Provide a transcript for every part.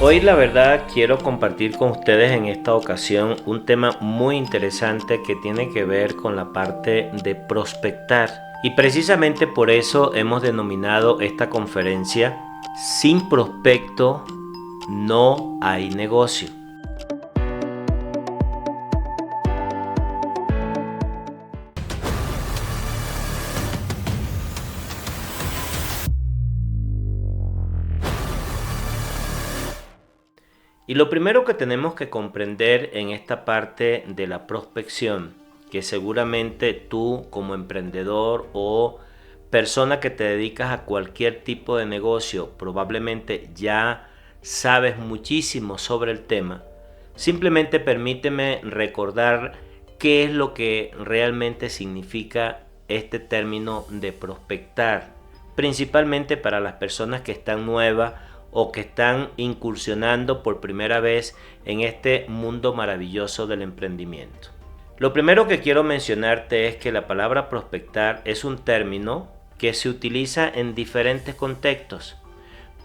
Hoy la verdad quiero compartir con ustedes en esta ocasión un tema muy interesante que tiene que ver con la parte de prospectar. Y precisamente por eso hemos denominado esta conferencia Sin prospecto no hay negocio. Y lo primero que tenemos que comprender en esta parte de la prospección, que seguramente tú como emprendedor o persona que te dedicas a cualquier tipo de negocio, probablemente ya sabes muchísimo sobre el tema, simplemente permíteme recordar qué es lo que realmente significa este término de prospectar, principalmente para las personas que están nuevas o que están incursionando por primera vez en este mundo maravilloso del emprendimiento. Lo primero que quiero mencionarte es que la palabra prospectar es un término que se utiliza en diferentes contextos,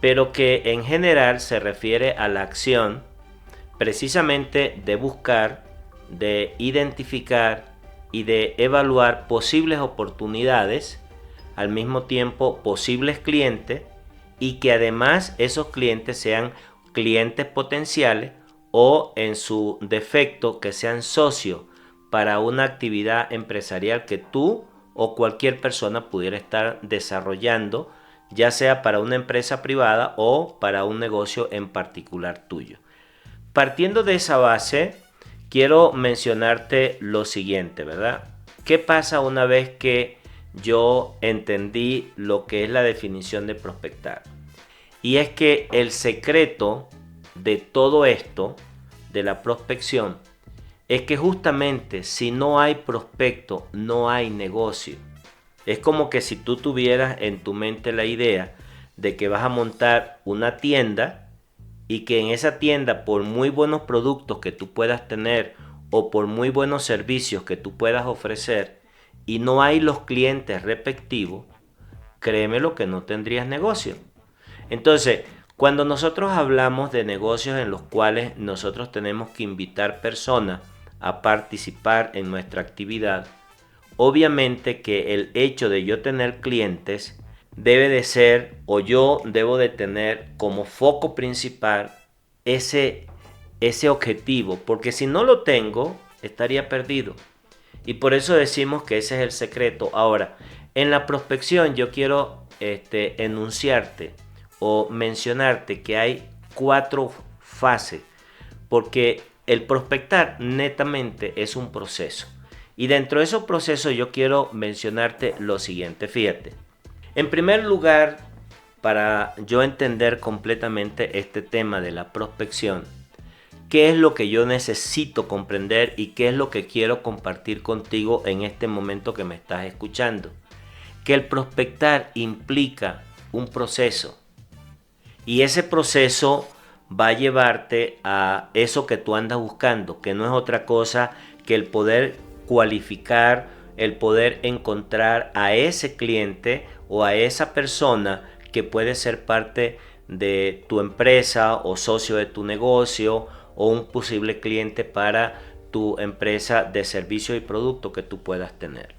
pero que en general se refiere a la acción precisamente de buscar, de identificar y de evaluar posibles oportunidades, al mismo tiempo posibles clientes, y que además esos clientes sean clientes potenciales o en su defecto que sean socios para una actividad empresarial que tú o cualquier persona pudiera estar desarrollando, ya sea para una empresa privada o para un negocio en particular tuyo. Partiendo de esa base, quiero mencionarte lo siguiente, ¿verdad? ¿Qué pasa una vez que yo entendí lo que es la definición de prospectar? Y es que el secreto de todo esto, de la prospección, es que justamente si no hay prospecto, no hay negocio. Es como que si tú tuvieras en tu mente la idea de que vas a montar una tienda y que en esa tienda, por muy buenos productos que tú puedas tener o por muy buenos servicios que tú puedas ofrecer y no hay los clientes respectivos, créeme lo que no tendrías negocio. Entonces, cuando nosotros hablamos de negocios en los cuales nosotros tenemos que invitar personas a participar en nuestra actividad, obviamente que el hecho de yo tener clientes debe de ser, o yo debo de tener como foco principal ese objetivo, porque si no lo tengo, estaría perdido. Y por eso decimos que ese es el secreto. Ahora, en la prospección yo quiero enunciarte o mencionarte que hay 4 fases, porque el prospectar netamente es un proceso. Y dentro de esos procesos yo quiero mencionarte lo siguiente, fíjate. En primer lugar, para yo entender completamente este tema de la prospección, ¿qué es lo que yo necesito comprender y qué es lo que quiero compartir contigo en este momento que me estás escuchando? Que el prospectar implica un proceso y ese proceso va a llevarte a eso que tú andas buscando, que no es otra cosa que el poder cualificar, el poder encontrar a ese cliente o a esa persona que puede ser parte de tu empresa o socio de tu negocio o un posible cliente para tu empresa de servicio y producto que tú puedas tener.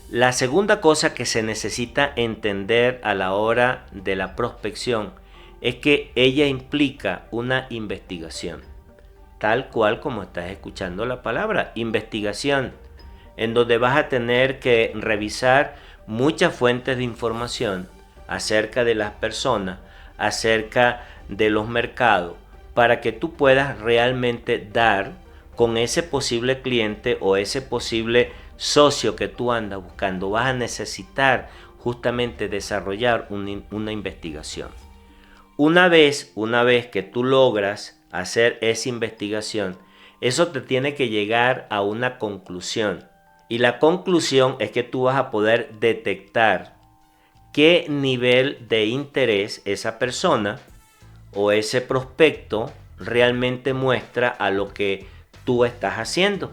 La segunda cosa que se necesita entender a la hora de la prospección es que ella implica una investigación, tal cual como estás escuchando la palabra, investigación, en donde vas a tener que revisar muchas fuentes de información acerca de las personas, acerca de los mercados, para que tú puedas realmente dar con ese posible cliente o ese posible socio que tú andas buscando. Vas a necesitar justamente desarrollar una investigación. Una vez que tú logras hacer esa investigación, eso te tiene que llegar a una conclusión. Y la conclusión es que tú vas a poder detectar qué nivel de interés esa persona o ese prospecto realmente muestra a lo que tú estás haciendo.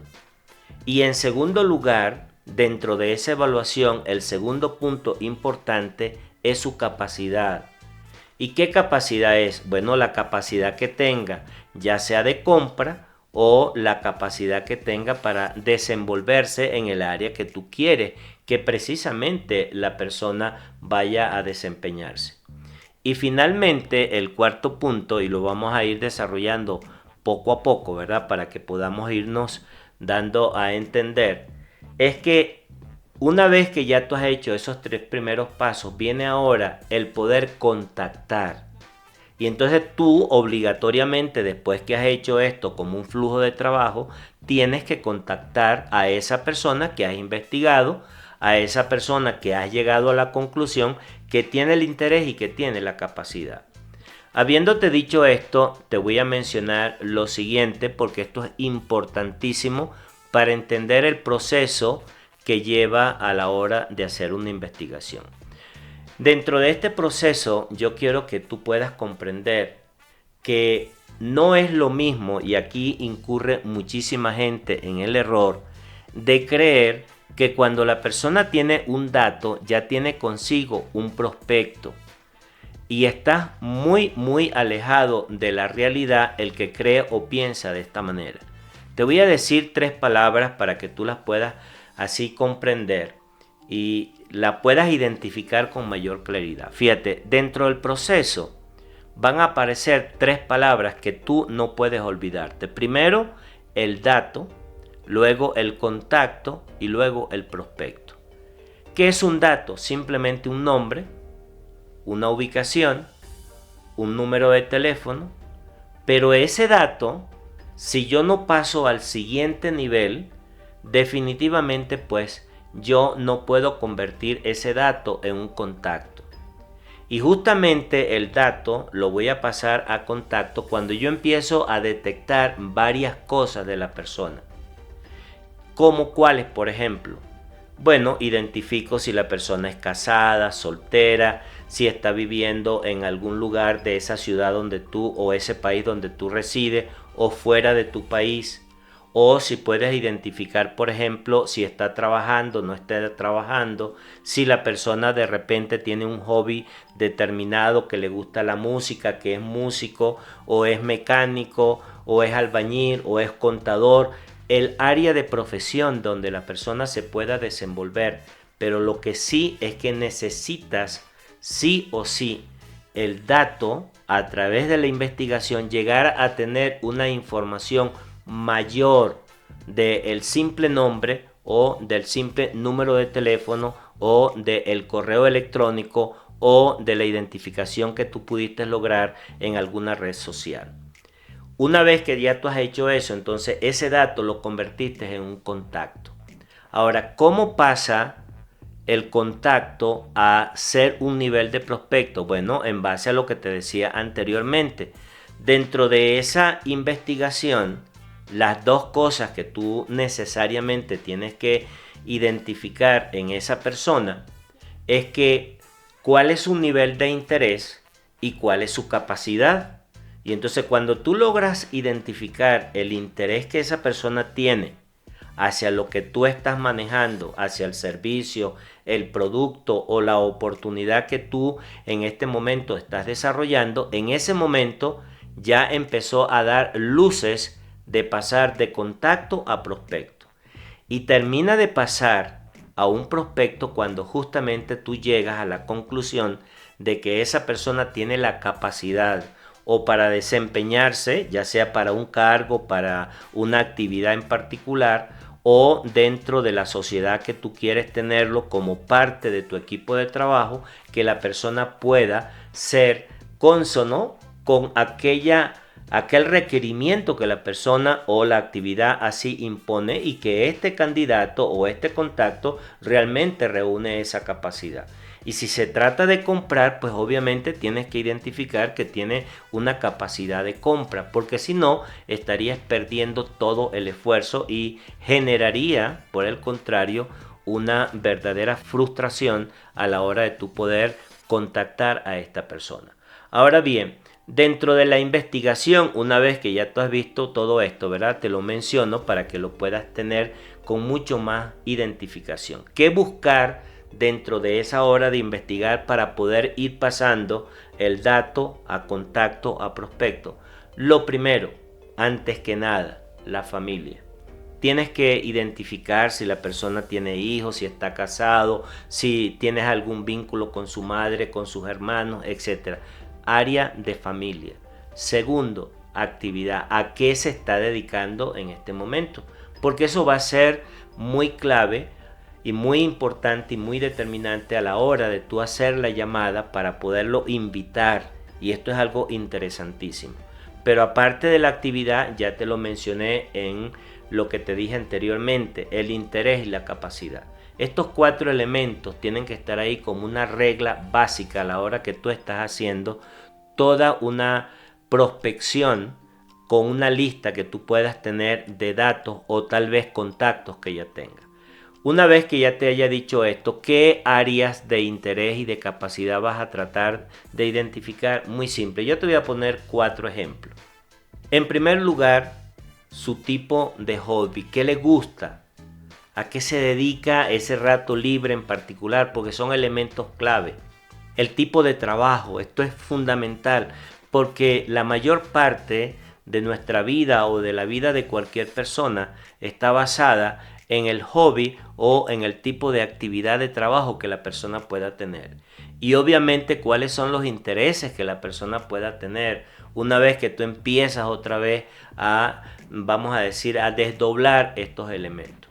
Y en segundo lugar, dentro de esa evaluación, el segundo punto importante es su capacidad. ¿Y qué capacidad es? Bueno, la capacidad que tenga, ya sea de compra o la capacidad que tenga para desenvolverse en el área que tú quieres que precisamente la persona vaya a desempeñarse. Y finalmente, el cuarto punto, y lo vamos a ir desarrollando poco a poco, ¿verdad? Para que podamos irnos dando a entender, es que una vez que ya tú has hecho esos 3 primeros pasos, viene ahora el poder contactar. Y entonces tú obligatoriamente, después que has hecho esto como un flujo de trabajo, tienes que contactar a esa persona que has investigado, a esa persona que has llegado a la conclusión que tiene el interés y que tiene la capacidad. Habiéndote dicho esto, te voy a mencionar lo siguiente porque esto es importantísimo para entender el proceso que lleva a la hora de hacer una investigación. Dentro de este proceso yo quiero que tú puedas comprender que no es lo mismo, y aquí incurre muchísima gente en el error, de creer que cuando la persona tiene un dato ya tiene consigo un prospecto. Y está muy alejado de la realidad el que cree o piensa de esta manera. Te voy a decir 3 palabras para que tú las puedas así comprender y la puedas identificar con mayor claridad. Fíjate, dentro del proceso van a aparecer 3 palabras que tú no puedes olvidarte. Primero, el dato, luego el contacto y luego el prospecto. ¿Qué es un dato? Simplemente un nombre, una ubicación, un número de teléfono, pero ese dato, si yo no paso al siguiente nivel, definitivamente pues yo no puedo convertir ese dato en un contacto. Y justamente el dato lo voy a pasar a contacto cuando yo empiezo a detectar varias cosas de la persona. ¿Como cuáles, por ejemplo? Bueno, identifico si la persona es casada, soltera, si está viviendo en algún lugar de esa ciudad donde tú o ese país donde tú resides o fuera de tu país. O si puedes identificar, por ejemplo, si está trabajando, no está trabajando, si la persona de repente tiene un hobby determinado, que le gusta la música, que es músico, o es mecánico, o es albañil, o es contador, el área de profesión donde la persona se pueda desenvolver. Pero lo que sí es que necesitas, sí o sí, el dato a través de la investigación, llegar a tener una información mayor del simple nombre o del simple número de teléfono o del correo electrónico o de la identificación que tú pudiste lograr en alguna red social. Una vez que ya tú has hecho eso, entonces ese dato lo convertiste en un contacto. Ahora, ¿cómo pasa el contacto a ser un nivel de prospecto? Bueno, en base a lo que te decía anteriormente. Dentro de esa investigación, las 2 cosas que tú necesariamente tienes que identificar en esa persona es que cuál es su nivel de interés y cuál es su capacidad. Y entonces cuando tú logras identificar el interés que esa persona tiene hacia lo que tú estás manejando, hacia el servicio, el producto o la oportunidad que tú en este momento estás desarrollando, en ese momento ya empezó a dar luces de pasar de contacto a prospecto. Y termina de pasar a un prospecto cuando justamente tú llegas a la conclusión de que esa persona tiene la capacidad o para desempeñarse, ya sea para un cargo, para una actividad en particular, o dentro de la sociedad que tú quieres tenerlo como parte de tu equipo de trabajo, que la persona pueda ser cónsono con aquel requerimiento que la persona o la actividad así impone y que este candidato o este contacto realmente reúne esa capacidad. Y si se trata de comprar, pues obviamente tienes que identificar que tiene una capacidad de compra, porque si no, estarías perdiendo todo el esfuerzo y generaría, por el contrario, una verdadera frustración a la hora de tu poder contactar a esta persona. Ahora bien, dentro de la investigación, una vez que ya tú has visto todo esto, ¿verdad? Te lo menciono para que lo puedas tener con mucho más identificación. ¿Qué buscar dentro de esa hora de investigar para poder ir pasando el dato a contacto, a prospecto. Lo primero, antes que nada, la familia. Tienes que identificar si la persona tiene hijos, si está casado, si tienes algún vínculo con su madre, con sus hermanos, etc. Área de familia. Segundo, actividad. ¿A qué se está dedicando en este momento? Porque eso va a ser muy clave y muy importante y muy determinante a la hora de tú hacer la llamada para poderlo invitar. Y esto es algo interesantísimo. Pero aparte de la actividad, ya te lo mencioné en lo que te dije anteriormente, el interés y la capacidad. Estos 4 elementos tienen que estar ahí como una regla básica a la hora que tú estás haciendo toda una prospección con una lista que tú puedas tener de datos o tal vez contactos que ya tengas. Una vez que ya te haya dicho esto, ¿qué áreas de interés y de capacidad vas a tratar de identificar? Muy simple, yo te voy a poner 4 ejemplos. En primer lugar, su tipo de hobby, qué le gusta, a qué se dedica ese rato libre en particular, porque son elementos clave. El tipo de trabajo, esto es fundamental, porque la mayor parte de nuestra vida o de la vida de cualquier persona está basada en el hobby o en el tipo de actividad de trabajo que la persona pueda tener. Y obviamente cuáles son los intereses que la persona pueda tener una vez que tú empiezas otra vez a, vamos a decir, a desdoblar estos elementos.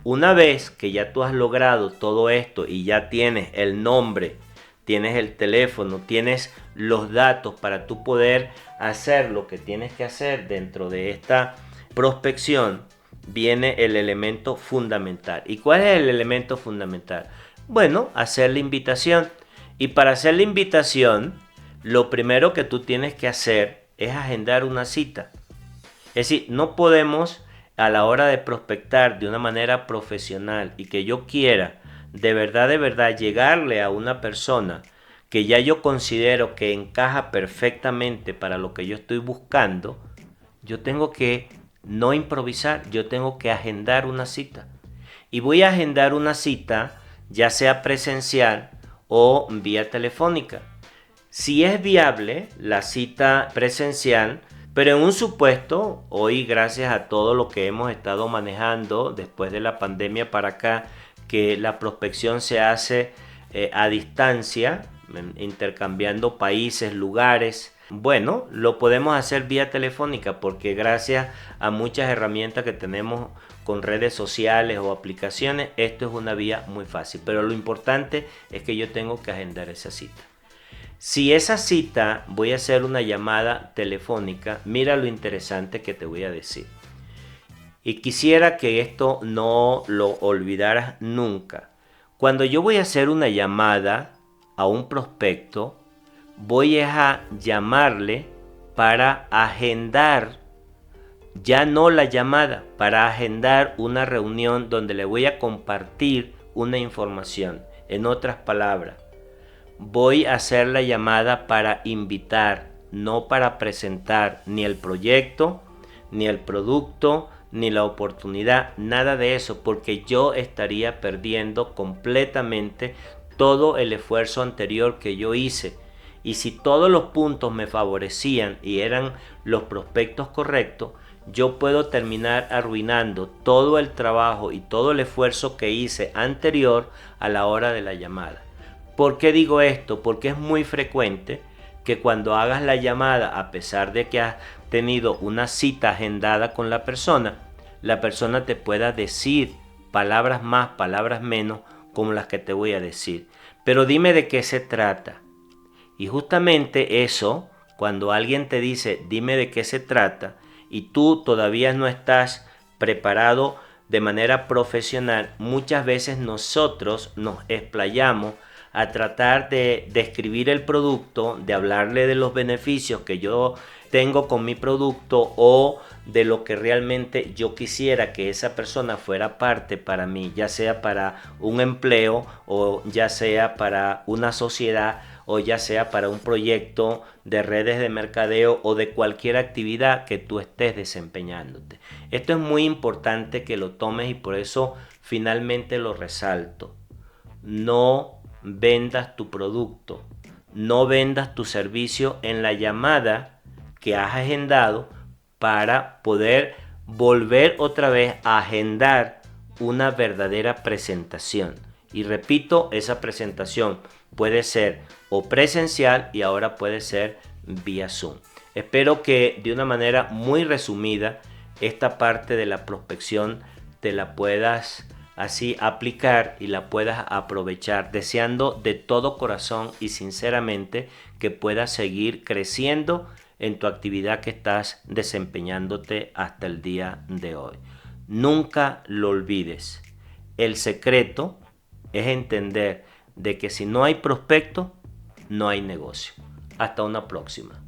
Una vez que ya tú has logrado todo esto y ya tienes el nombre, tienes el teléfono, tienes los datos para tú poder hacer lo que tienes que hacer dentro de esta prospección, viene el elemento fundamental. ¿Y cuál es el elemento fundamental? Bueno, hacer la invitación. Y para hacer la invitación, lo primero que tú tienes que hacer es agendar una cita. Es decir, no podemos a la hora de prospectar de una manera profesional y que yo quiera de verdad llegarle a una persona que ya yo considero que encaja perfectamente para lo que yo estoy buscando, yo tengo que no improvisar, yo tengo que agendar una cita. Y voy a agendar una cita ya sea presencial o vía telefónica. Si es viable la cita presencial, pero en un supuesto, hoy gracias a todo lo que hemos estado manejando después de la pandemia para acá, que la prospección se hace a distancia, intercambiando países, lugares. Bueno, lo podemos hacer vía telefónica porque gracias a muchas herramientas que tenemos con redes sociales o aplicaciones, esto es una vía muy fácil. Pero lo importante es que yo tengo que agendar esa cita. Si esa cita voy a hacer una llamada telefónica, mira lo interesante que te voy a decir. Y quisiera que esto no lo olvidaras nunca. Cuando yo voy a hacer una llamada a un prospecto, voy a llamarle para agendar, ya no la llamada, para agendar una reunión donde le voy a compartir una información. En otras palabras, voy a hacer la llamada para invitar, no para presentar ni el proyecto, ni el producto, ni la oportunidad, nada de eso, porque yo estaría perdiendo completamente todo el esfuerzo anterior que yo hice. Y si todos los puntos me favorecían y eran los prospectos correctos, yo puedo terminar arruinando todo el trabajo y todo el esfuerzo que hice anterior a la hora de la llamada. ¿Por qué digo esto? Porque es muy frecuente que cuando hagas la llamada, a pesar de que has tenido una cita agendada con la persona te pueda decir palabras más, palabras menos, como las que te voy a decir. Pero dime de qué se trata. Y justamente eso, cuando alguien te dice, dime de qué se trata, y tú todavía no estás preparado de manera profesional, muchas veces nosotros nos explayamos a tratar de describir el producto, de hablarle de los beneficios que yo tengo con mi producto o de lo que realmente yo quisiera que esa persona fuera parte para mí, ya sea para un empleo o ya sea para una sociedad o ya sea para un proyecto de redes de mercadeo o de cualquier actividad que tú estés desempeñándote. Esto es muy importante que lo tomes y por eso finalmente lo resalto. no vendas tu producto, no vendas tu servicio en la llamada que has agendado para poder volver otra vez a agendar una verdadera presentación. Y repito, esa presentación puede ser o presencial y ahora puede ser vía Zoom. Espero que de una manera muy resumida esta parte de la prospección te la puedas así aplicar y la puedas aprovechar, deseando de todo corazón y sinceramente que puedas seguir creciendo en tu actividad que estás desempeñándote hasta el día de hoy. Nunca lo olvides. El secreto es entender de que si no hay prospecto, no hay negocio. Hasta una próxima.